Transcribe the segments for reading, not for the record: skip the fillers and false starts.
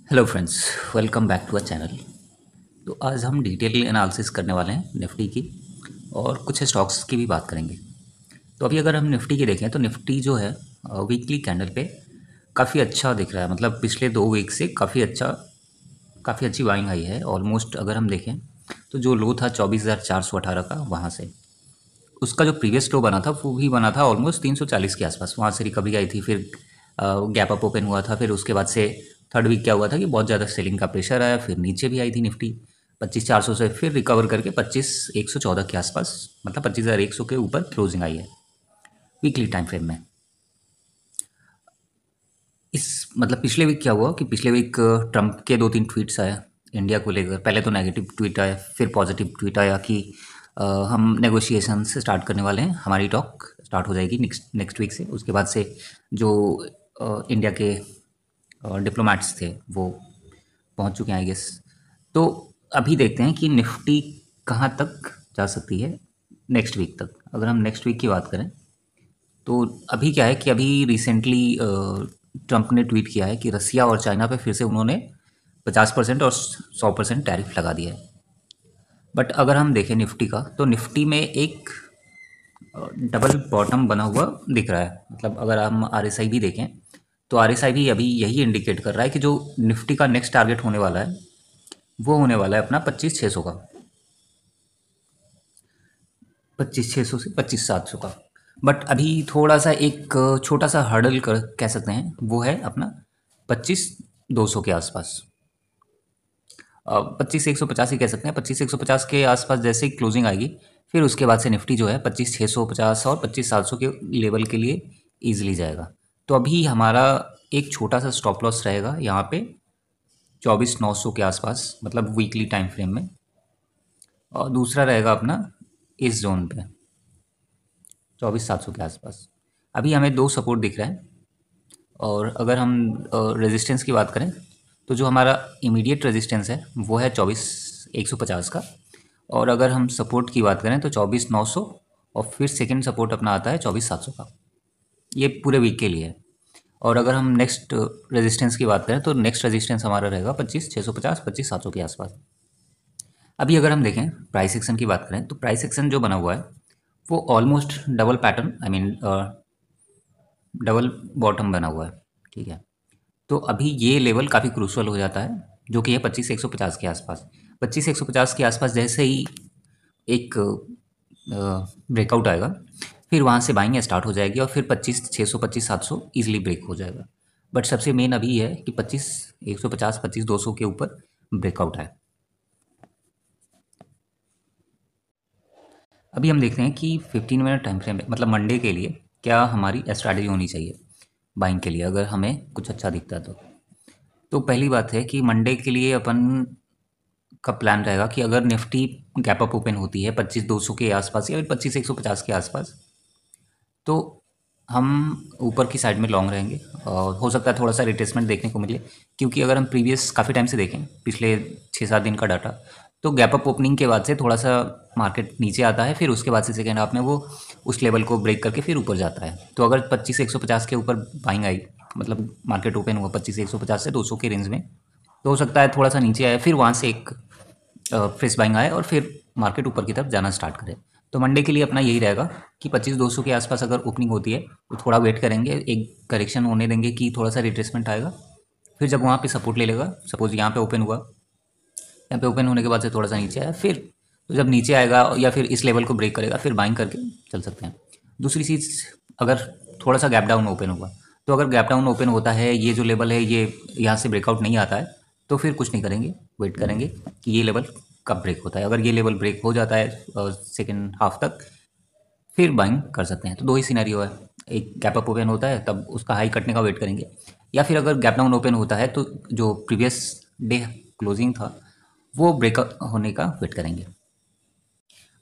Hello friends, welcome back to a channel. तो आज हम डिटेल एनालिसिस करने वाले हैं निफ्टी की और कुछ स्टॉक्स की भी बात करेंगे। तो अभी अगर हम निफ्टी की देखें तो निफ्टी जो है वीकली कैंडल पे काफ़ी अच्छा दिख रहा है। मतलब पिछले 2 वीक से काफ़ी अच्छी बाइंग आई है। ऑलमोस्ट अगर हम देखें तो जो लो था 24,418 का, वहाँ से उसका जो प्रीवियस लो बना था वो भी बना था ऑलमोस्ट 340 के आसपास। वहाँ से रिकवरी आई थी, फिर गैप अप ओपन हुआ था। फिर उसके बाद से थर्ड वीक क्या हुआ था कि बहुत ज़्यादा सेलिंग का प्रेशर आया, फिर नीचे भी आई थी निफ्टी 25,400 से, फिर रिकवर करके 25,114 के आसपास, मतलब 25,100 के ऊपर क्लोजिंग आई है वीकली टाइम फ्रेम में। इस मतलब पिछले वीक क्या हुआ कि पिछले वीक ट्रंप के 2-3 ट्वीट्स आए इंडिया को लेकर। पहले तो नेगेटिव ट्वीट आया, फिर पॉजिटिव ट्वीट आया कि हम नेगोशिएशन से स्टार्ट करने वाले हैं, हमारी टॉक स्टार्ट हो जाएगी नेक्स्ट नेक्स्ट वीक से। उसके बाद से जो इंडिया के डिप्लोमेट्स थे वो पहुंच चुके हैं आई गेस। तो अभी देखते हैं कि निफ्टी कहाँ तक जा सकती है नेक्स्ट वीक तक। अगर हम नेक्स्ट वीक की बात करें तो अभी क्या है कि अभी रिसेंटली ट्रंप ने ट्वीट किया है कि रसिया और चाइना पे फिर से उन्होंने 50% और 100% टैरिफ लगा दिया है। बट अगर हम देखें निफ्टी का तो निफ्टी में एक डबल बॉटम बना हुआ दिख रहा है। मतलब अगर हम आरएसआई भी देखें तो आरएसआई भी अभी यही इंडिकेट कर रहा है कि जो निफ्टी का नेक्स्ट टारगेट होने वाला है वो होने वाला है अपना 25,600 का, 25,600 से 25,700 का। बट अभी थोड़ा सा एक छोटा सा हर्डल कर कह सकते हैं, वो है अपना 25,200 के आसपास। 25,150 ही कह सकते हैं। 25,150 के आसपास जैसे ही क्लोजिंग आएगी, फिर उसके बाद से निफ्टी जो है 25,650 और 25,700 के लेवल के लिए ईजिली जाएगा। तो अभी हमारा एक छोटा सा स्टॉप लॉस रहेगा यहाँ पे 24,900 के आसपास, मतलब वीकली टाइम फ्रेम में। और दूसरा रहेगा अपना इस जोन पे 24,700 के आसपास। अभी हमें दो सपोर्ट दिख रहा है। और अगर हम रेजिस्टेंस की बात करें तो जो हमारा इमीडिएट रेजिस्टेंस है वो है 24,150 का। और अगर हम सपोर्ट की बात करें तो 24,900, और फिर सेकंड सपोर्ट अपना आता है 24,700 का। ये पूरे वीक के लिए है। और अगर हम नेक्स्ट रेजिस्टेंस की बात करें तो नेक्स्ट रेजिस्टेंस हमारा रहेगा 25,650, 25,700 के आसपास। अभी अगर हम देखें प्राइस एक्शन की बात करें तो प्राइस एक्शन जो बना हुआ है वो almost double pattern, I mean double bottom बना हुआ है। ठीक है। तो अभी ये लेवल काफ़ी क्रूशल हो जाता है, जो कि है 25,150 के आसपास। 25,150 के आसपास जैसे ही एक ब्रेकआउट आएगा, फिर वहाँ से बाइंग स्टार्ट हो जाएगी और फिर 25,600, 25,700 ईजिली ब्रेक हो जाएगा। बट सबसे मेन अभी है कि 25,150, 25,200 के ऊपर ब्रेकआउट है। अभी हम देखते हैं कि 15 मिनट टाइम फ्रेम में, मतलब मंडे के लिए क्या हमारी स्ट्रैटेजी होनी चाहिए बाइंग के लिए, अगर हमें कुछ अच्छा दिखता है तो पहली बात है कि मंडे के लिए अपन का प्लान रहेगा कि अगर निफ्टी गैप अप ओपन होती है 25,200 के आसपास या फिर 25,150 के आसपास, तो हम ऊपर की साइड में लॉन्ग रहेंगे। और हो सकता है थोड़ा सा रिट्रेसमेंट देखने को मिले, क्योंकि अगर हम प्रीवियस काफ़ी टाइम से देखें, पिछले 6-7 दिन का डाटा, तो गैप अप ओपनिंग के बाद से थोड़ा सा मार्केट नीचे आता है, फिर उसके बाद से सेकेंड हाफ में वो उस लेवल को ब्रेक करके फिर ऊपर जाता है। तो अगर 25,150 के ऊपर बाइंग आई, मतलब मार्केट ओपन हुआ 25,150 से 200 के रेंज में, तो हो सकता है थोड़ा सा नीचे आए, फिर वहाँ से एक फ्रेश बाइंग आए और फिर मार्केट ऊपर की तरफ जाना स्टार्ट करे। तो मंडे के लिए अपना यही रहेगा कि 25,200 के आसपास अगर ओपनिंग होती है तो थोड़ा वेट करेंगे, एक करेक्शन होने देंगे कि थोड़ा सा रिट्रेसमेंट आएगा। फिर जब वहाँ पे सपोर्ट ले लेगा, सपोज यहाँ पे ओपन हुआ, यहाँ पे ओपन होने के बाद से थोड़ा सा नीचे आया, फिर तो जब नीचे आएगा या फिर इस लेवल को ब्रेक करेगा, फिर बाइंग करके चल सकते हैं। दूसरी चीज़, अगर थोड़ा सा गैप डाउन ओपन हुआ, तो अगर गैप डाउन ओपन होता है, ये जो लेवल है ये यहाँ से ब्रेकआउट नहीं आता है, तो फिर कुछ नहीं करेंगे, वेट करेंगे कि ये लेवल कब ब्रेक होता है। अगर ये लेवल ब्रेक हो जाता है सेकेंड हाफ तक, फिर बाइंग कर सकते हैं। तो दो ही सिनेरियो है, एक गैप अप ओपन होता है तब उसका हाई कटने का वेट करेंगे, या फिर अगर गैप डाउन ओपन होता है तो जो प्रीवियस डे क्लोजिंग था वो ब्रेक होने का वेट करेंगे।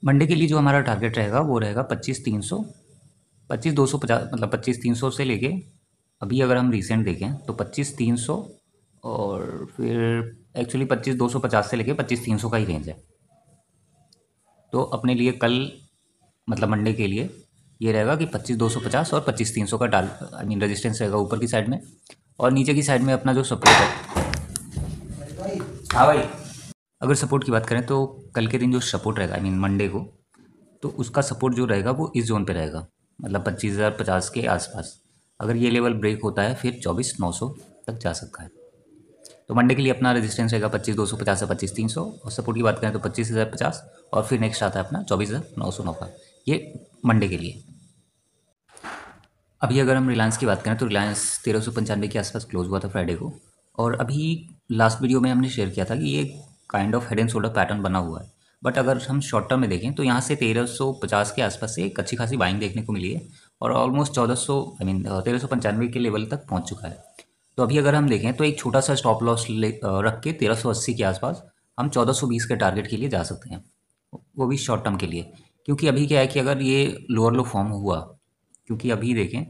मंडे के लिए जो हमारा टारगेट रहेगा वो रहेगा 25,300, 25,250, मतलब 25,300 से लेके अभी अगर हम रिसेंट देखें तो 25,300, और फिर एक्चुअली 25,250 से लेके 25,300 का ही रेंज है। तो अपने लिए कल, मतलब मंडे के लिए ये रहेगा कि 25,250 और 25,300 का आई मीन रेजिस्टेंस रहेगा ऊपर की साइड में, और नीचे की साइड में अपना जो सपोर्ट है हाँ भाई। अगर सपोर्ट की बात करें तो कल के दिन जो सपोर्ट रहेगा, आई मीन मंडे को, तो उसका सपोर्ट जो रहेगा वो इस जोन पे रहेगा, मतलब 25,050 के आसपास। अगर ये लेवल ब्रेक होता है फिर 24,900 तक जा सकता है। तो मंडे के लिए अपना रेजिस्टेंस रहेगा 25,250 से 25,300, और सपोर्ट की बात करें तो 25,050, और फिर नेक्स्ट आता है अपना 24,909 का। ये मंडे के लिए। अभी अगर हम रिलायंस की बात करें तो रिलायंस 1395 के आसपास क्लोज हुआ था फ्राइडे को। और अभी लास्ट वीडियो में हमने शेयर किया था कि ये kind of head and shoulder pattern बना हुआ है। बट अगर हम शॉर्ट टर्म में देखें तो यहाँ से 1350 के आसपास से एक अच्छी खासी बाइंग देखने को मिली है, और ऑलमोस्ट 1400, आई मीन 1395 के लेवल तक पहुँच चुका है। तो अभी अगर हम देखें तो एक छोटा सा स्टॉप लॉस रख के 1380 के आसपास हम 1420 के टारगेट के लिए जा सकते हैं, वो भी शॉर्ट टर्म के लिए। क्योंकि अभी क्या है कि अगर ये लोअर लो फॉर्म हुआ, क्योंकि अभी देखें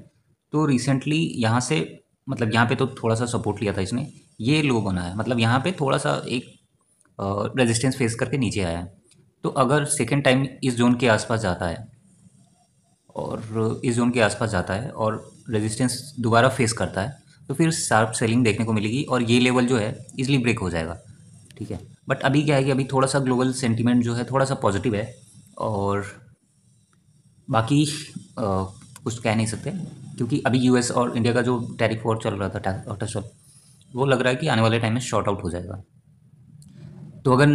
तो रिसेंटली यहाँ से, मतलब यहाँ पे तो थोड़ा सा सपोर्ट लिया था इसने, ये लो बना है, मतलब यहाँ पे थोड़ा सा एक रेजिस्टेंस फेस करके नीचे आया है। तो अगर सेकेंड टाइम इस जोन के आसपास जाता है, और इस जोन के आसपास जाता है और रेजिस्टेंस दोबारा फेस करता है, तो फिर शार्प सेलिंग देखने को मिलेगी, और ये लेवल जो है इजली ब्रेक हो जाएगा। ठीक है। बट अभी क्या है कि अभी थोड़ा सा ग्लोबल सेंटीमेंट जो है थोड़ा सा पॉजिटिव है, और बाकी कुछ कह नहीं सकते, क्योंकि अभी यूएस और इंडिया का जो टैरिफ वॉर चल रहा था टसल, वो लग रहा है कि आने वाले टाइम में शॉर्ट आउट हो जाएगा। तो अगर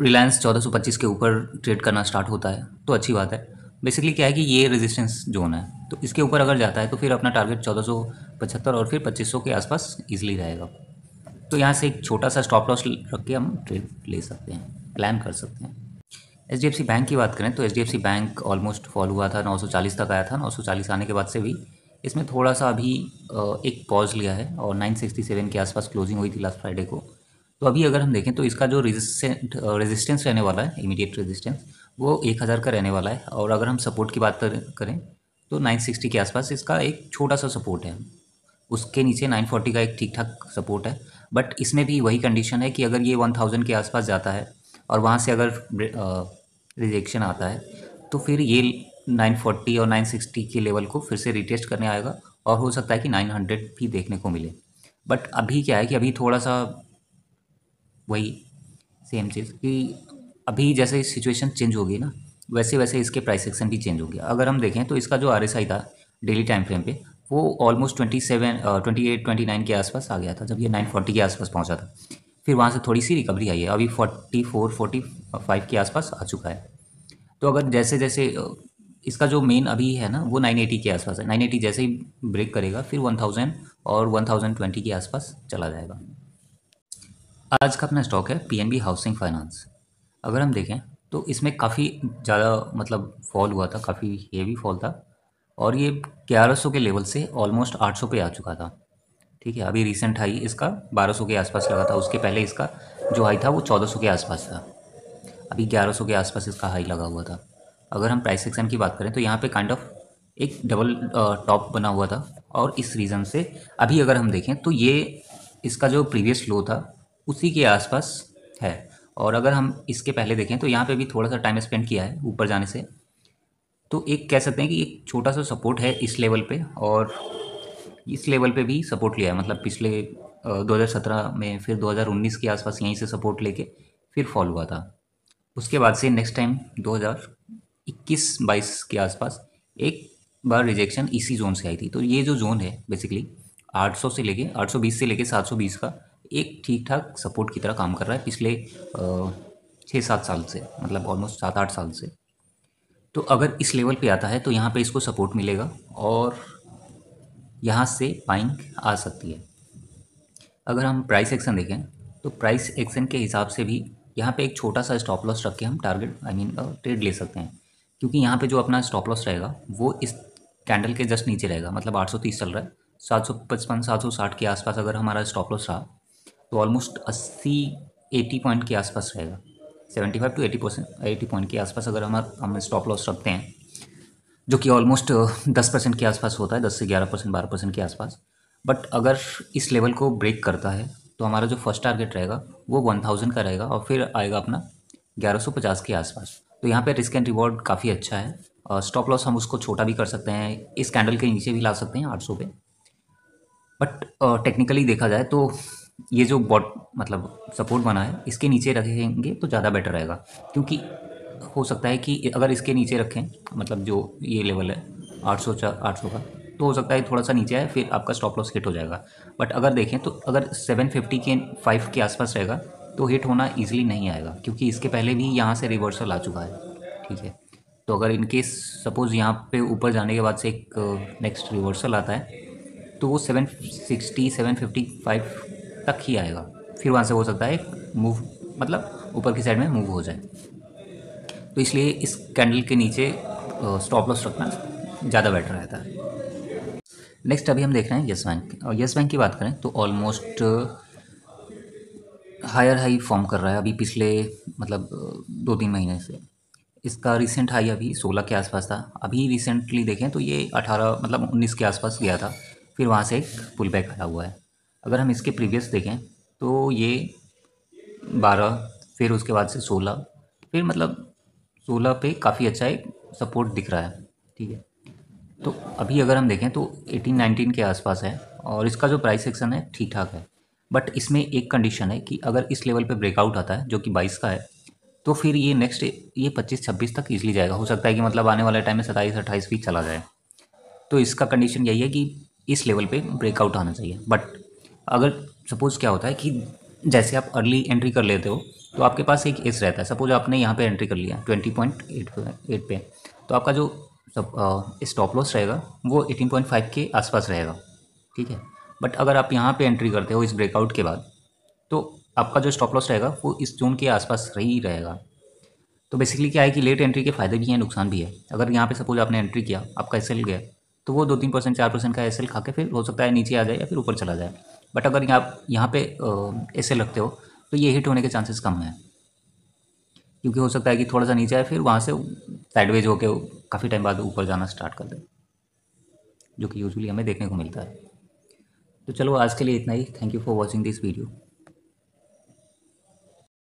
रिलायंस 1425 के ऊपर ट्रेड करना स्टार्ट होता है तो अच्छी बात है। बेसिकली क्या है कि ये रेजिस्टेंस जोन है, तो इसके ऊपर अगर जाता है तो फिर अपना टारगेट 1475 और फिर 2500 के आसपास इजीली रहेगा। तो यहाँ से एक छोटा सा स्टॉप लॉस रख के हम ट्रेड ले सकते हैं, प्लान कर सकते हैं। एचडीएफसी बैंक की बात करें तो एचडीएफसी बैंक ऑलमोस्ट फॉल हुआ था, 940 तक आया था। 940 आने के बाद से भी इसमें थोड़ा सा अभी एक पॉज लिया है, और 967 के आसपास क्लोजिंग हुई थी लास्ट फ्राइडे को। तो अभी अगर हम देखें तो इसका जो रेजिस्टेंस रहने वाला है, इमीडिएट रेजिस्टेंस, वो 1000 का रहने वाला है। और अगर हम सपोर्ट की बात करें तो 960 के आसपास इसका एक छोटा सा सपोर्ट है। उसके नीचे 940 का एक ठीक ठाक सपोर्ट है। बट इसमें भी वही कंडीशन है कि अगर ये 1000 के आसपास जाता है और वहाँ से अगर रिजेक्शन आता है, तो फिर ये 940 और 960 के लेवल को फिर से रिटेस्ट करने आएगा, और हो सकता है कि 900 भी देखने को मिले। बट अभी क्या है कि अभी थोड़ा सा वही सेम चीज़ कि अभी जैसे सिचुएशन चेंज होगी ना, वैसे वैसे इसके प्राइस एक्शन भी चेंज हो गया। अगर हम देखें तो इसका जो RSI था डेली टाइम फ्रेम पे, वो ऑलमोस्ट 28 29 के आसपास आ गया था जब ये 940 के आसपास पहुंचा था। फिर वहाँ से थोड़ी सी रिकवरी आई है, अभी 44 45 के आसपास आ चुका है। तो अगर जैसे जैसे इसका जो मेन अभी है ना वो 980 के आसपास है। 980 जैसे ही ब्रेक करेगा फिर 1000 और 1020 के आसपास चला जाएगा। आज का अपना स्टॉक है पीएनबी हाउसिंग फाइनेंस। अगर हम देखें तो इसमें काफ़ी ज़्यादा मतलब फॉल हुआ था, काफ़ी हेवी फॉल था, और ये 1100 के लेवल से ऑलमोस्ट 800 पे आ चुका था। ठीक है। अभी रिसेंट हाई इसका 1200 के आसपास लगा था, उसके पहले इसका जो हाई था वो 1400 के आसपास था। अभी 1100 के आसपास इसका हाई लगा हुआ था। अगर हम प्राइस एक्शन की बात करें तो यहाँ पे काइंड ऑफ एक डबल टॉप बना हुआ था, और इस रीज़न से अभी अगर हम देखें तो ये इसका जो प्रीवियस लो था उसी के आसपास है। और अगर हम इसके पहले देखें तो यहाँ पे भी थोड़ा सा टाइम स्पेंड किया है ऊपर जाने से। तो एक कह सकते हैं कि एक छोटा सा सपोर्ट है इस लेवल पे, और इस लेवल पे भी सपोर्ट लिया है, मतलब पिछले 2017 में, फिर 2019 के आसपास यहीं से सपोर्ट लेके फिर फॉल हुआ था। उसके बाद से नेक्स्ट टाइम 2021-22 के आसपास एक बार रिजेक्शन इसी जोन से आई थी। तो ये जो जोन है बेसिकली 800 से लेके 820 से लेके 720 का एक ठीक ठाक सपोर्ट की तरह काम कर रहा है पिछले 6-7 साल से, मतलब ऑलमोस्ट 7-8 साल से। तो अगर इस लेवल पे आता है तो यहाँ पे इसको सपोर्ट मिलेगा, और यहाँ से बाइंग आ सकती है। अगर हम प्राइस एक्शन देखें तो प्राइस एक्शन के हिसाब से भी यहाँ पे एक छोटा सा स्टॉप लॉस रख के हम टारगेट, आई मीन ट्रेड ले सकते हैं। क्योंकि यहाँ पे जो अपना स्टॉप लॉस रहेगा वो इस कैंडल के जस्ट नीचे रहेगा, मतलब 830 चल रहा है, 755 760 के आसपास अगर हमारा स्टॉप लॉस रहा तो ऑलमोस्ट 80-80 पॉइंट के आसपास रहेगा। 75 to 80 पॉइंट के आसपास अगर हम स्टॉप लॉस रखते हैं, जो कि ऑलमोस्ट 10% के आसपास होता है, 10 से 11% 12% के आसपास। बट अगर इस लेवल को ब्रेक करता है तो हमारा जो फर्स्ट टारगेट रहेगा वो 1000 का रहेगा, और फिर आएगा अपना 1150 के आसपास। तो यहाँ पे रिस्क एंड रिवॉर्ड काफ़ी अच्छा है, और स्टॉप लॉस हम उसको छोटा भी कर सकते हैं, इस कैंडल के नीचे भी ला सकते हैं 800 पे। बट टेक्निकली देखा जाए तो ये जो बॉट मतलब सपोर्ट बना है इसके नीचे रखेंगे तो ज़्यादा बेटर रहेगा, क्योंकि हो सकता है कि अगर इसके नीचे रखें, मतलब जो ये लेवल है 800 का, तो हो सकता है थोड़ा सा नीचे आए फिर आपका स्टॉप लॉस हिट हो जाएगा। बट अगर देखें तो अगर 750 के 5 के आसपास रहेगा तो हिट होना ईजिली नहीं आएगा, क्योंकि इसके पहले भी यहाँ से रिवर्सल आ चुका है। ठीक है, तो अगर इनकेस सपोज़ यहाँ पे ऊपर जाने के बाद से एक नेक्स्ट रिवर्सल आता है तो वो 760 755 तक ही आएगा, फिर वहाँ से हो सकता है मूव, मतलब ऊपर की साइड में मूव हो जाए। तो इसलिए इस कैंडल के नीचे स्टॉप लॉस रखना ज़्यादा बेटर रहता है। नेक्स्ट अभी हम देख रहे हैं येस बैंक, और येस बैंक की बात करें तो ऑलमोस्ट हायर हाई फॉर्म कर रहा है अभी पिछले मतलब 2-3 महीने से। इसका रिसेंट हाई अभी 16 के आसपास था, अभी रिसेंटली देखें तो ये 18 मतलब 19 के आसपास गया था, फिर वहाँ से एक पुल बैक आया हुआ है। अगर हम इसके प्रीवियस देखें तो ये 12, फिर उसके बाद से 16, फिर मतलब 16 पे काफ़ी अच्छा एक सपोर्ट दिख रहा है। ठीक है, तो अभी अगर हम देखें तो 18-19 के आसपास है और इसका जो प्राइस एक्शन है ठीक ठाक है। बट इसमें एक कंडीशन है कि अगर इस लेवल पे ब्रेकआउट आता है जो कि 22 का है, तो फिर ये नेक्स्ट ये 25-26 तक ईजिली जाएगा। हो सकता है कि मतलब आने वाले टाइम में 27-28 भी चला जाए। तो इसका कंडीशन यही है कि इस लेवल पे ब्रेकआउट आना चाहिए। बट अगर सपोज़ क्या होता है कि जैसे आप अर्ली एंट्री कर लेते हो तो आपके पास एक एस रहता है। सपोज आपने यहाँ पे एंट्री कर लिया 20.8 पे, तो आपका जो स्टॉप लॉस रहेगा वो 18.5 के आसपास रहेगा। ठीक है, बट अगर आप यहाँ पे एंट्री करते हो इस ब्रेकआउट के बाद, तो आपका जो स्टॉप लॉस रहेगा वो इस जोन के आसपास ही रहेगा। तो बेसिकली क्या है कि लेट एंट्री के फ़ायदे भी हैं, नुकसान भी है। अगर यहाँ पे सपोज आपने एंट्री किया, आपका एस गया, तो वो 2-3% 4% का एस खा के फिर हो सकता है नीचे आ जाए या फिर ऊपर चला जाए। बट अगर आप यहाँ पे एस रखते हो तो ये हिट होने के चांसेस कम हैं, क्योंकि हो सकता है कि थोड़ा सा नीचे आए फिर वहाँ से साइडवेज होकर काफ़ी टाइम बाद ऊपर जाना स्टार्ट कर दे, जो कि यूजुअली हमें देखने को मिलता है। तो चलो आज के लिए इतना ही। Thank you for watching this video.